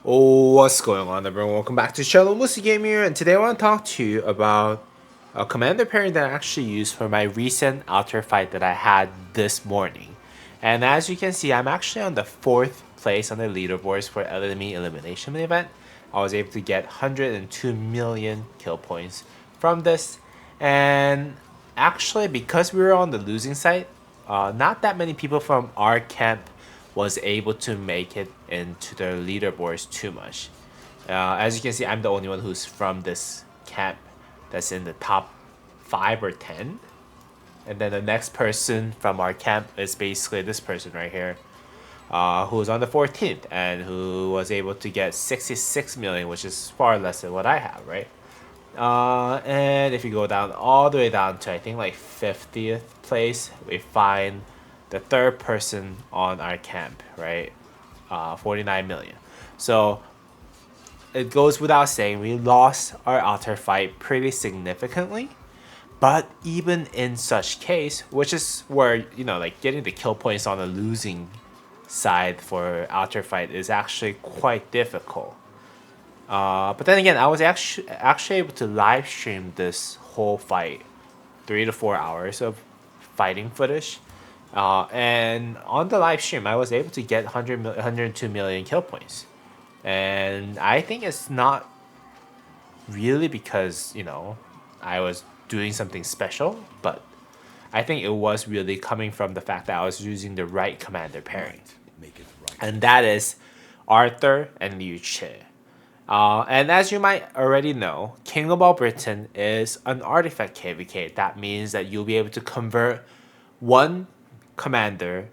What's going on, everyone? Welcome back to Shallow Musi Gamer, and today I want to talk to you about a commander pairing that I actually used for my recent outer fight that I had this morning. And as you can see, I'm actually on the 4th place on the leaderboards for enemy elimination event. I was able to get 102 million kill points from this, and actually because we were on the losing side, not that many people from our camp was able to make it into the leaderboards too much. As you can see, I'm the only one who's from this camp that's in the top 5 or 10. And then the next person from our camp is basically this person right here, who's on the 14th and who was able to get 66 million, which is far less than what I have, right? And if you go down all the way down to I think like 50th place, we find the third person on our camp, right? 49 million. So it goes without saying we lost our outer fight pretty significantly. But even in such case, which is where, like getting the kill points on the losing side for outer fight is actually quite difficult. But then again, I was actually able to live stream this whole fight, 3 to 4 hours of fighting footage. And on the live stream, I was able to get 102 million kill points. And I think it's not really because, I was doing something special, but I think it was really coming from the fact that I was using the right commander pairing. And that is Arthur and Liu Ch. And as you might already know, King of All Britain is an artifact KvK. That means that you'll be able to convert one commander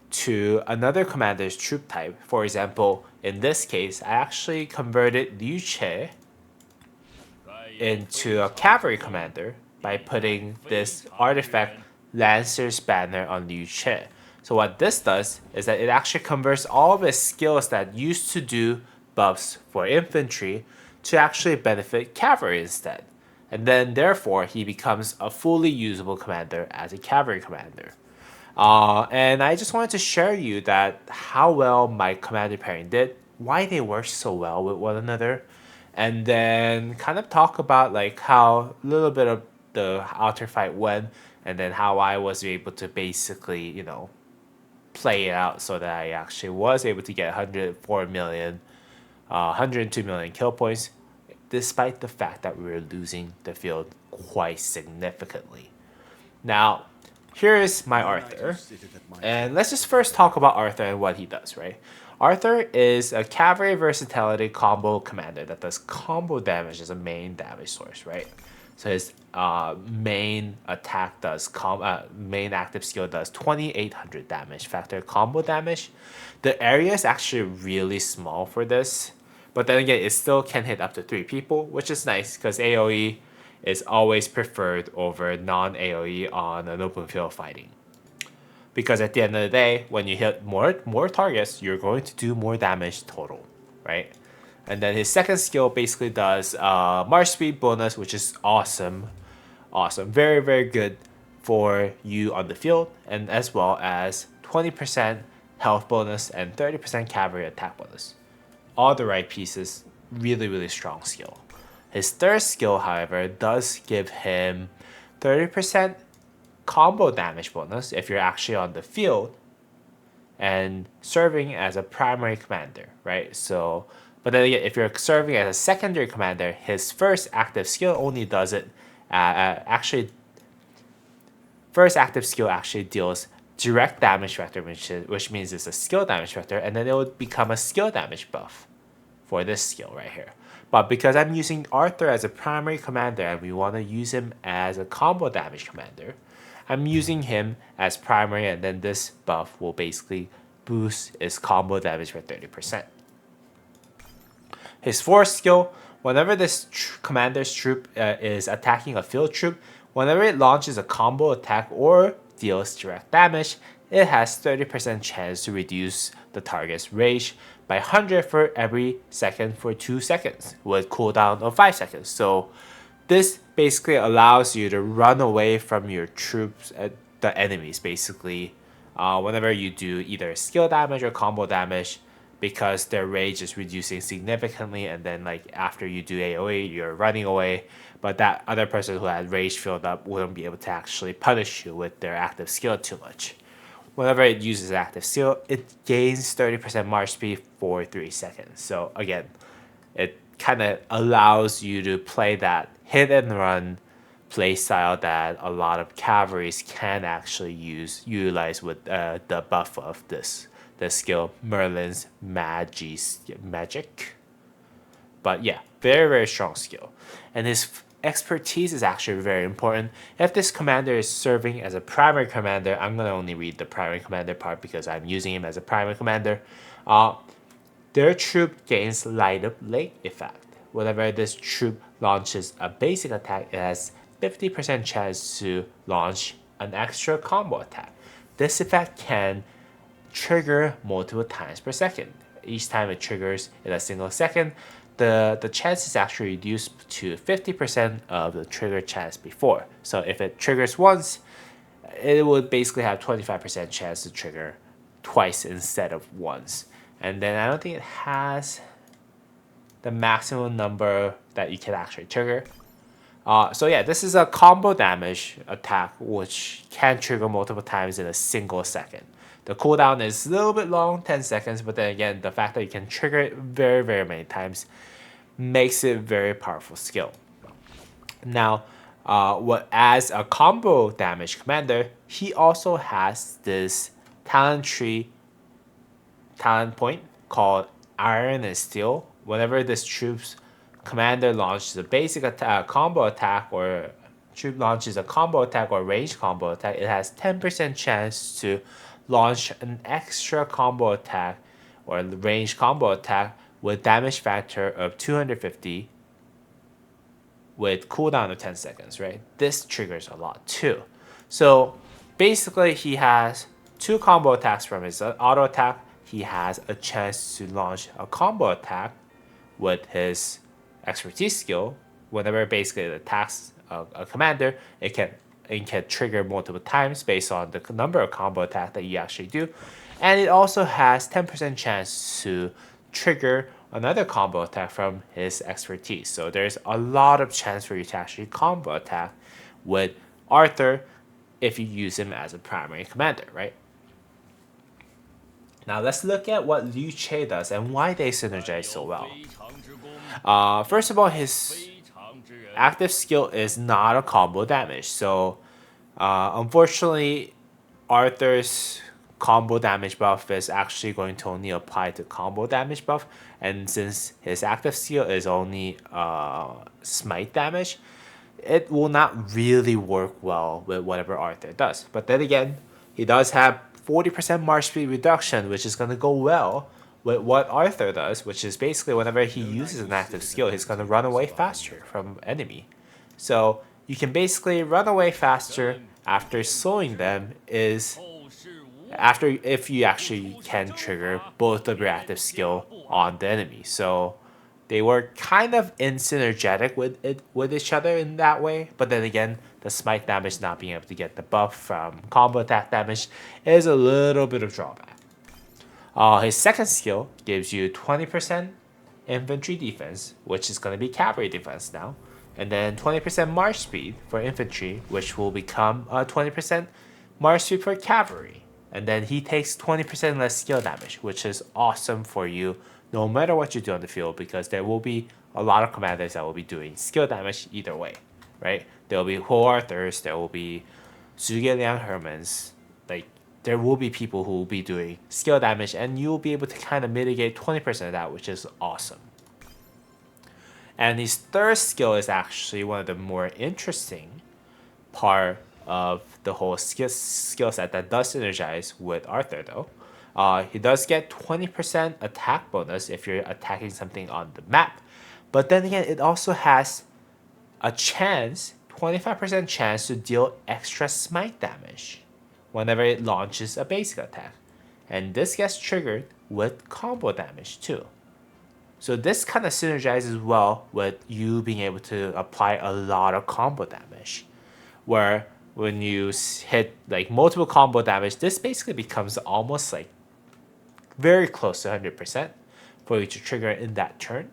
to another commander's troop type. For example, in this case, I actually converted Liu Ch into a cavalry commander by putting this artifact Lancer's Banner on Liu Ch. So what this does is that it actually converts all of his skills that used to do buffs for infantry to actually benefit cavalry instead. And then therefore he becomes a fully usable commander as a cavalry commander. And I just wanted to share you that how well my commander pairing did, why they work so well with one another, and then kind of talk about like how a little bit of the outer fight went, and then how I was able to basically, play it out so that I actually was able to get 104 million, 102 million kill points, despite the fact that we were losing the field quite significantly. Now, here is my Arthur, and let's just first talk about Arthur and what he does, right? Arthur is a cavalry versatility combo commander that does combo damage as a main damage source, right? So his main attack does main active skill does 2800 damage. Factor combo damage. The area is actually really small for this, but then again, it still can hit up to 3 people, which is nice because AoE is always preferred over non-AoE on an open field fighting. Because at the end of the day, when you hit more targets, you're going to do more damage total, right? And then his second skill basically does march speed bonus, which is awesome. Very, very good for you on the field, and as well as 20% health bonus and 30% cavalry attack bonus. All the right pieces, really, really strong skill. His third skill, however, does give him 30% combo damage bonus if you're actually on the field and serving as a primary commander, right? So, but then again, if you're serving as a secondary commander, his first active skill only does it. First active skill actually deals direct damage vector, which means it's a skill damage vector, and then it will become a skill damage buff for this skill right here. But because I'm using Arthur as a primary commander and we want to use him as a combo damage commander, I'm using him as primary, and then this buff will basically boost his combo damage by 30%. His fourth skill, whenever this commander's troop is attacking a field troop, whenever it launches a combo attack or deals direct damage, it has 30% chance to reduce the target's rage by 100 for every second for 2 seconds, with cooldown of 5 seconds. So this basically allows you to run away from your troops, the enemies basically, whenever you do either skill damage or combo damage, because their rage is reducing significantly, and then like after you do AoE, you're running away, but that other person who had rage filled up wouldn't be able to actually punish you with their active skill too much. Whenever it uses active skill, it gains 30% march speed for 3 seconds. So again, it kind of allows you to play that hit and run play style that a lot of cavalries can actually utilize with the buff of the skill Merlin's magic. But yeah, very, very strong skill. And his expertise is actually very important. If this commander is serving as a primary commander, I'm going to only read the primary commander part because I'm using him as a primary commander. Their troop gains light up late effect. Whenever this troop launches a basic attack, it has 50% chance to launch an extra combo attack. This effect can trigger multiple times per second. Each time it triggers in a single second, the chance is actually reduced to 50% of the trigger chance before. So if it triggers once, it would basically have 25% chance to trigger twice instead of once. And then I don't think it has the maximum number that you can actually trigger. So yeah, this is a combo damage attack which can trigger multiple times in a single second. The cooldown is a little bit long, 10 seconds, but then again, the fact that you can trigger it very, very many times makes it a very powerful skill. Now, as a combo damage commander, he also has this talent point called Iron and Steel. Whenever this troop's commander launches a basic attack, combo attack, or troop launches a combo attack or range combo attack, it has 10% chance to launch an extra combo attack or range combo attack with damage factor of 250 with cooldown of 10 seconds, right? This triggers a lot too. So basically he has 2 combo attacks from his auto attack. He has a chance to launch a combo attack with his expertise skill. Whenever basically it attacks a commander, it can trigger multiple times based on the number of combo attack that you actually do. And it also has 10% chance to trigger another combo attack from his expertise. So there's a lot of chance for you to actually combo attack with Arthur if you use him as a primary commander, right? Now let's look at what Liu Ch does and why they synergize so well. First of all, his active skill is not a combo damage. So unfortunately, Arthur's combo damage buff is actually going to only apply to combo damage buff. And since his active skill is only smite damage, it will not really work well with whatever Arthur does. But then again, he does have 40% march speed reduction, which is going to go well with what Arthur does, which is basically whenever he uses an active skill, he's going to run away faster from enemy. So you can basically run away faster after slowing them if you actually can trigger both of your active skill on the enemy. So they were kind of synergetic with each other in that way, but then again, the smite damage not being able to get the buff from combo attack damage is a little bit of drawback. His second skill gives you 20% infantry defense, which is going to be cavalry defense now, and then 20% march speed for infantry, which will become 20% march speed for cavalry. And then he takes 20% less skill damage, which is awesome for you no matter what you do on the field, because there will be a lot of commanders that will be doing skill damage either way, right? There will be Ho Arthurs, there will be Zhuge Liang Hermans, like there will be people who will be doing skill damage, and you will be able to kind of mitigate 20% of that, which is awesome. And his third skill is actually one of the more interesting part of the whole skill set that does synergize with Arthur though. He does get 20% attack bonus if you're attacking something on the map. But then again, it also has a chance, 25% chance to deal extra smite damage whenever it launches a basic attack. And this gets triggered with combo damage too. So this kind of synergizes well with you being able to apply a lot of combo damage. Where when you hit like multiple combo damage, this basically becomes almost like very close to 100%. for you to trigger in that turn.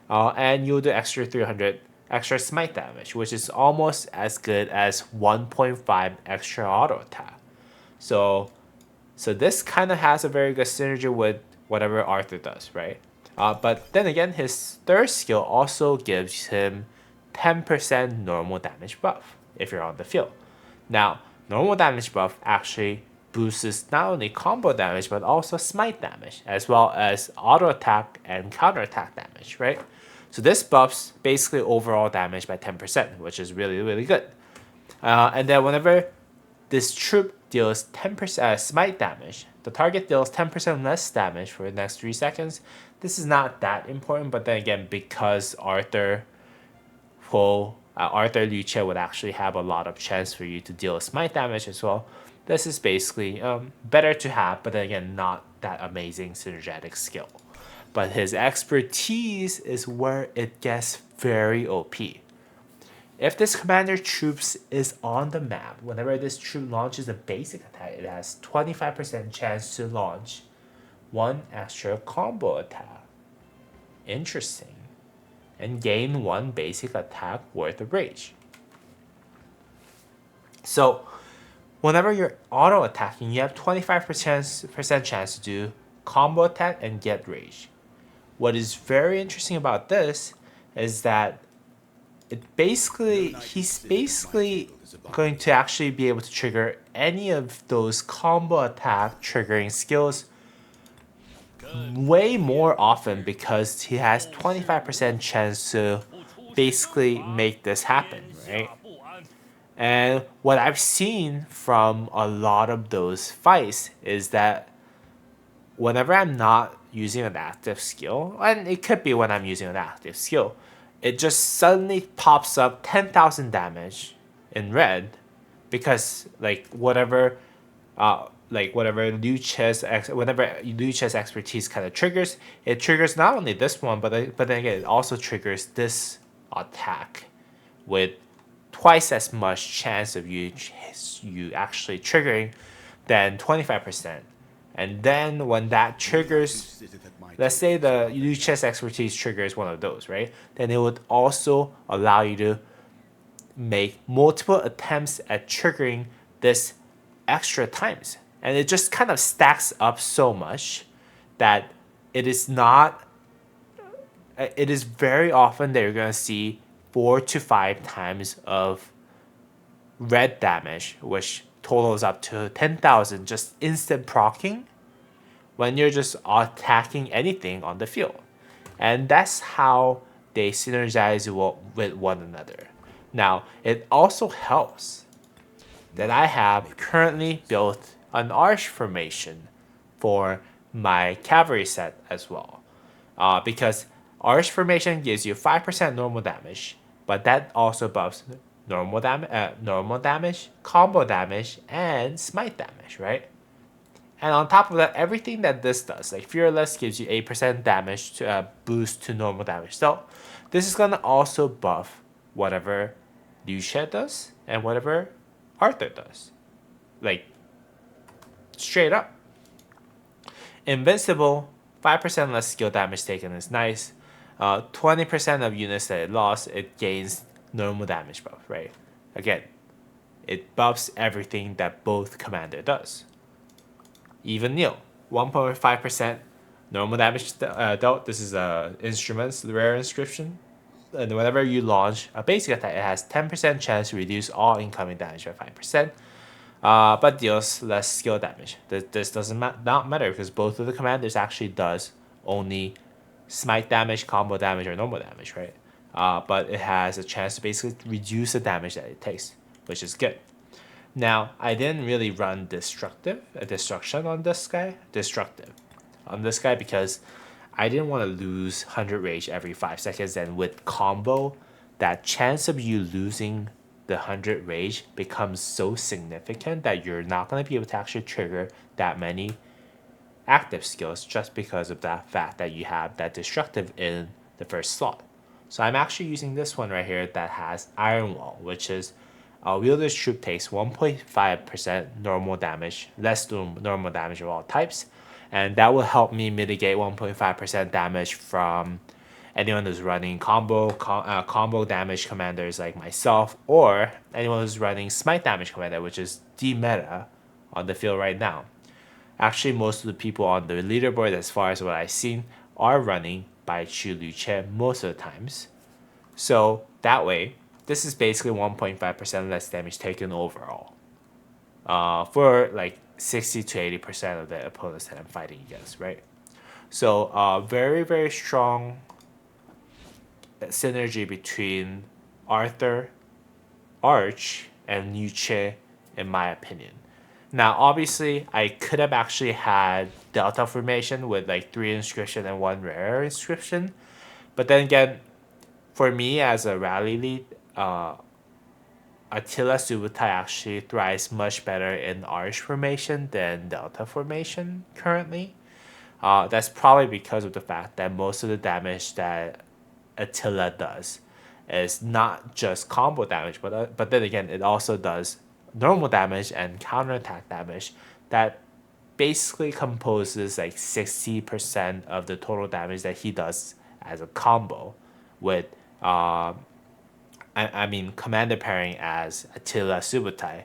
And you'll do extra 300 extra smite damage, which is almost as good as 1.5 extra auto attack. So this kind of has a very good synergy with whatever Arthur does, right? But then again, his third skill also gives him 10% normal damage buff if you're on the field. Now, normal damage buff actually boosts not only combo damage but also smite damage, as well as auto attack and counter attack damage, right? So this buffs basically overall damage by 10%, which is really, really good. And then whenever this troop deals 10% smite damage, the target deals 10% less damage for the next 3 seconds. This is not that important, but then again, because Arthur Liu Ch would actually have a lot of chance for you to deal smite damage as well. This is basically better to have, but then again, not that amazing synergetic skill. But his expertise is where it gets very OP. If this commander troops is on the map, whenever this troop launches a basic attack, it has 25% chance to launch one extra combo attack. Interesting. And gain one basic attack worth of rage. So whenever you're auto attacking, you have 25% chance to do combo attack and get rage. What is very interesting about this is that he's basically going to actually be able to trigger any of those combo attack triggering skills way more often because he has 25% chance to basically make this happen, right? And what I've seen from a lot of those fights is that whenever I'm not using an active skill, and it could be when I'm using an active skill, it just suddenly pops up 10,000 damage in red because whenever Liu Ch's expertise kind of triggers, it triggers not only this one, but then again, it also triggers this attack with twice as much chance of you actually triggering than 25%. And then when that triggers, let's say the Liu Ch's expertise triggers one of those, right? Then it would also allow you to make multiple attempts at triggering this extra times. And it just kind of stacks up so much that it is very often that you're going to see 4 to 5 times of red damage, which totals up to 10,000 just instant proccing when you're just attacking anything on the field. And that's how they synergize with one another. Now, it also helps that I have currently built an arch formation for my cavalry set as well. Because arch formation gives you 5% normal damage, but that also buffs normal damage, combo damage, and smite damage, right? And on top of that, everything that this does, like Fearless gives you 8% damage to boost to normal damage. So this is gonna also buff whatever Liu Ch does and whatever Arthur does. Like, straight up. Invincible, 5% less skill damage taken is nice. 20% of units that it lost, it gains normal damage buff, right? Again, it buffs everything that both commander does. Even Neil, 1.5% normal damage dealt. This is instruments, the rare inscription. And whenever you launch a basic attack, it has 10% chance to reduce all incoming damage by 5%. But deals less skill damage. This doesn't not matter because both of the commanders actually does only smite damage, combo damage, or normal damage, right? But it has a chance to basically reduce the damage that it takes, which is good. Now, I didn't really run destruction on this guy, because I didn't want to lose 100 rage every 5 seconds, and with combo, that chance of you losing the 100 rage becomes so significant that you're not going to be able to actually trigger that many active skills just because of that fact that you have that destructive in the first slot. So I'm actually using this one right here that has Iron Wall, which is a wielder's troop takes 1.5% normal damage, less normal damage of all types, and that will help me mitigate 1.5% damage from anyone who's running combo damage commanders like myself, or anyone who's running smite damage commander, which is the meta on the field right now. Actually, most of the people on the leaderboard, as far as what I've seen, are running by Liu Ch most of the times. So that way, this is basically 1.5% less damage taken overall. For like 60 to 80% of the opponents that I'm fighting against, right? So very, very strong synergy between Arthur, Arch, and Liu Ch, in my opinion. Now, obviously, I could have actually had Delta formation with like 3 inscription and 1 rare inscription. But then again, for me as a rally lead, Attila Subutai actually thrives much better in Arch formation than Delta formation currently. That's probably because of the fact that most of the damage that Attila does is not just combo damage, but then again, it also does normal damage and counterattack damage that basically composes like 60% of the total damage that he does as a combo with I mean commander pairing as Attila Subutai,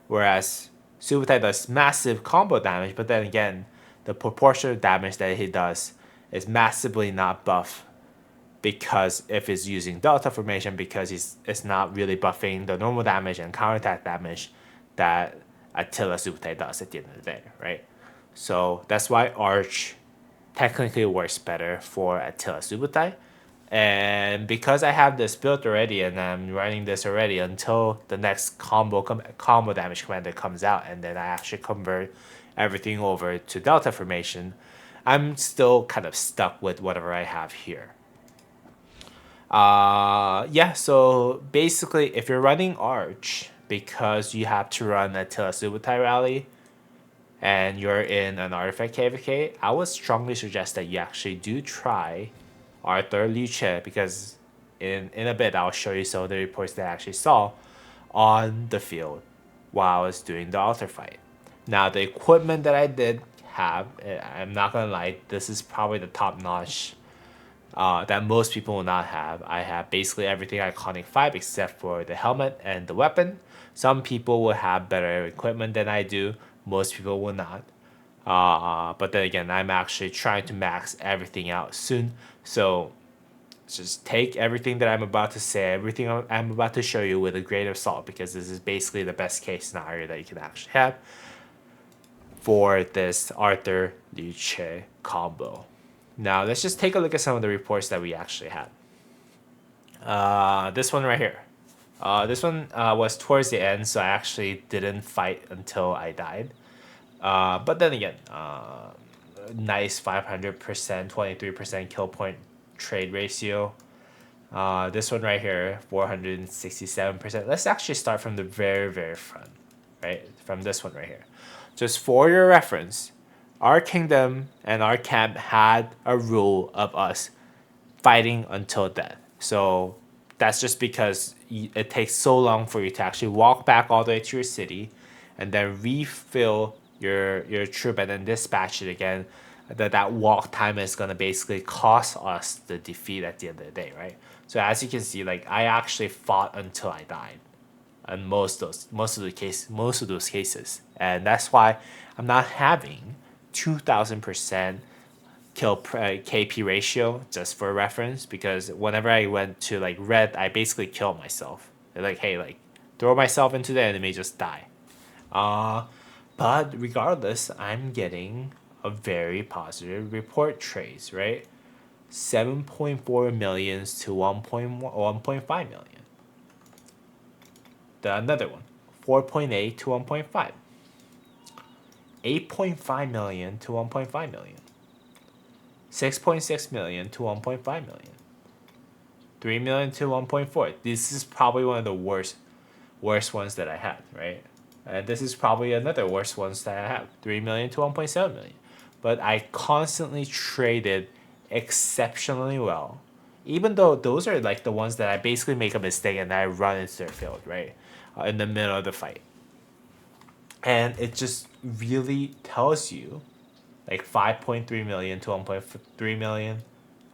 whereas Subutai does massive combo damage, but then again, the proportion of damage that he does is massively not buff because if he's using Delta formation, because it's not really buffing the normal damage and counterattack damage that Attila Subutai does at the end of the day, right? So that's why Arch technically works better for Attila Subutai. And because I have this built already and I'm running this already until the next combo damage commander comes out, and then I actually convert everything over to Delta formation, I'm still kind of stuck with whatever I have here. Yeah, so basically, if you're running Arch because you have to run Attila Subutai rally and you're in an artifact KvK, I would strongly suggest that you actually do try Arthur Liu Ch, because in a bit I'll show you some of the reports that I actually saw on the field while I was doing the altar fight. Now the equipment that I did have, I'm not gonna lie, this is probably the top notch that most people will not have. I have basically everything Iconic 5 except for the helmet and the weapon. Some people will have better equipment than I do. Most people will not. But then again, I'm actually trying to max everything out soon. So just take everything that I'm about to say, everything I'm about to show you with a grain of salt, because this is basically the best case scenario that you can actually have for this Arthur Liu Ch combo. Now let's just take a look at some of the reports that we actually had. This one right here. This one was towards the end, so I actually didn't fight until I died. But then again, nice 500%, 23% kill point trade ratio. This one right here, 467%. Let's actually start from the very, very front, right? From this one right here. Just for your reference, our kingdom and our camp had a rule of us fighting until death. So that's just because it takes so long for you to actually walk back all the way to your city and then refill your troop and then dispatch it again. That walk time is gonna basically cost us the defeat at the end of the day, right? So as you can see, like I actually fought until I died, in most of those cases, and that's why I'm not having 2,000% kill KP ratio, just for reference, because whenever I went to like red, I basically killed myself. They're like, hey, like throw myself into the enemy, just die. But regardless, I'm getting a very positive report trace, right? 7.4 million to 1.5 million. Another one, 4.8 to 1.5. 8.5 million to 1.5 million. 6.6 million to 1.5 million. 3 million to 1.4. This is probably one of the worst ones that I had, right? And this is probably another worst ones that I have. 3 million to 1.7 million. But I constantly traded exceptionally well. Even though those are like the ones that I basically make a mistake and I run into their field, right? In the middle of the fight. And it just really tells you like 5.3 million to 1.3 million,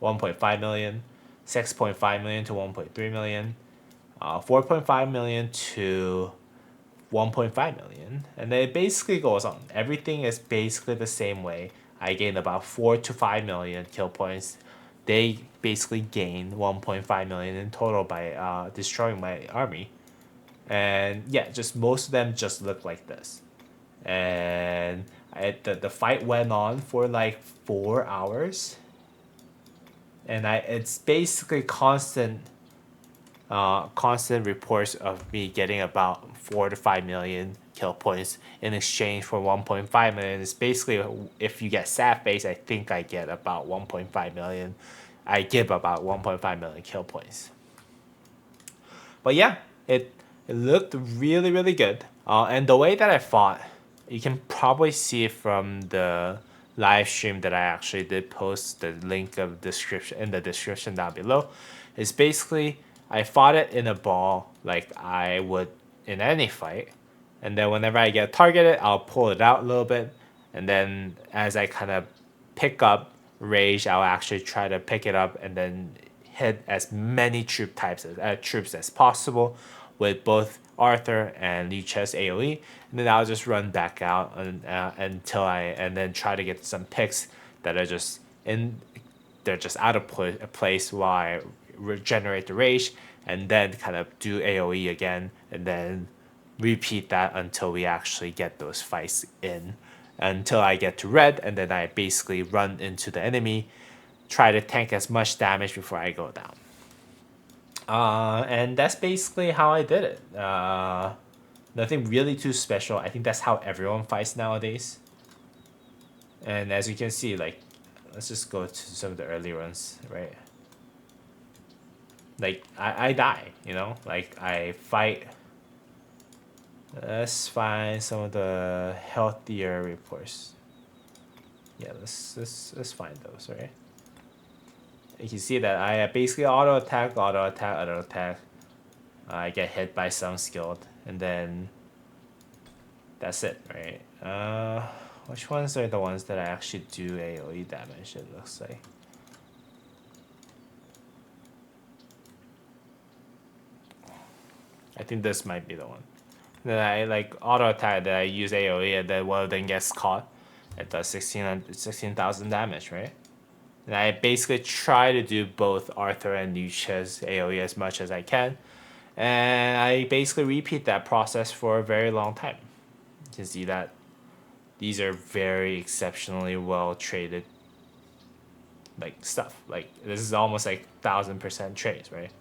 1.5 million, 6.5 million to 1.3 million, 4.5 million to 1.5 million, and then it basically goes on. Everything is basically the same way. I gained about 4 to 5 million kill points. They basically gained 1.5 million in total by destroying my army. And yeah, just most of them just look like this. And the fight went on for like 4 hours, and it's basically constant reports of me getting about 4 to 5 million kill points in exchange for 1.5 million. It's basically, if you get sad face, I think I get about 1.5 million. I give about 1.5 million kill points. But yeah, it looked really, really good. And the way that I fought, you can probably see it from the live stream that I actually did post the link of description in the description down below. Is basically I fought it in a ball like I would in any fight, and then whenever I get targeted, I'll pull it out a little bit, and then as I kind of pick up rage, I'll actually try to pick it up and then hit as many troops as possible with both Arthur and Liu Ch's AoE, and then I'll just run back out and then try to get some picks that are just in they're just out of place while I regenerate the rage, and then kind of do AoE again, and then repeat that until we actually get those fights in, until I get to red, and then I basically run into the enemy, try to tank as much damage before I go down. And that's basically how I did it. Nothing really too special. I think that's how everyone fights nowadays. And as you can see, like, let's just go to some of the early runs, right? Like, I die, you know? Like, I fight. Let's find some of the healthier reports. Yeah, let's find those, right? You can see that I basically auto attack. I get hit by some skilled, and then that's it, right? Which ones are the ones that I actually do AoE damage? It looks like. I think this might be the one. Then I like auto attack, that I use AoE, and then one of them gets caught. It does 16,000 damage, right? And I basically try to do both Arthur and Liu Ch's AoE as much as I can. And I basically repeat that process for a very long time. You can see that these are very exceptionally well traded like stuff. Like, this is almost like 1,000% trades, right?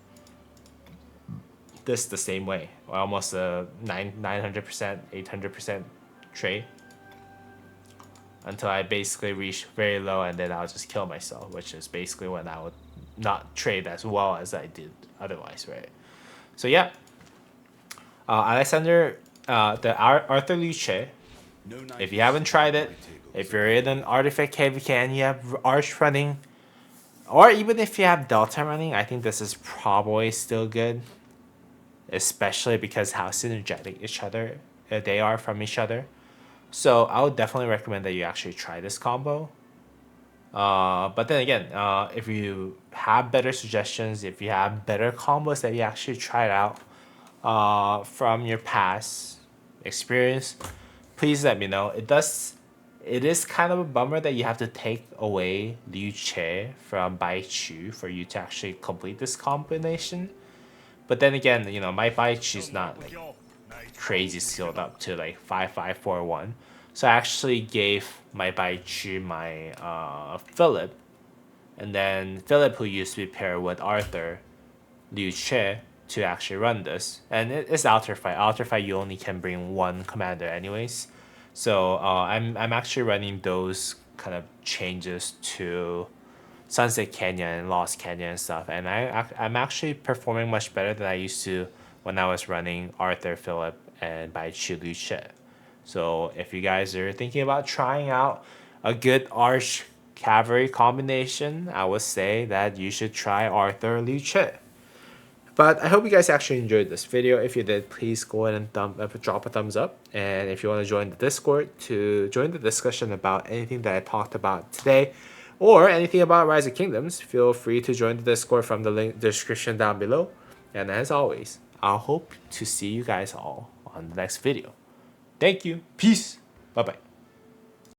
This the same way. Almost a 900%, 800% trade. Until I basically reach very low, and then I'll just kill myself, which is basically when I would not trade as well as I did otherwise, right? So yeah, Alexander, the Arthur Liu Ch. If you haven't tried it, if you're in an Artifact KvK and you have Arch running, or even if you have Delta running, I think this is probably still good, especially because how synergetic each other they are from each other. So I would definitely recommend that you actually try this combo. But then again, if you have better suggestions, if you have better combos that you actually tried out from your past experience, please let me know. It is kind of a bummer that you have to take away Liu Ch from Bai Chu for you to actually complete this combination. But then again, you know, my Bai Chu's not like crazy skilled up to like 5541. So I actually gave my Bai Chu my Philip, and then Philip, who used to be paired with Arthur, Liu Ch, to actually run this. And it's Alter Fight. Alter Fight, you only can bring one commander anyways. So I'm actually running those kind of changes to Sunset Canyon and Lost Canyon and stuff, and I'm actually performing much better than I used to when I was running Arthur, Philip, and Bai Chu Liu Ch. So if you guys are thinking about trying out a good Arch Cavalry combination, I would say that you should try Arthur Liu Ch. But I hope you guys actually enjoyed this video. If you did, please go ahead and drop a thumbs up. And if you want to join the Discord to join the discussion about anything that I talked about today, or anything about Rise of Kingdoms, feel free to join the Discord from the link description down below. And as always, I hope to see you guys all on the next video. Thank you. Peace. Bye-bye.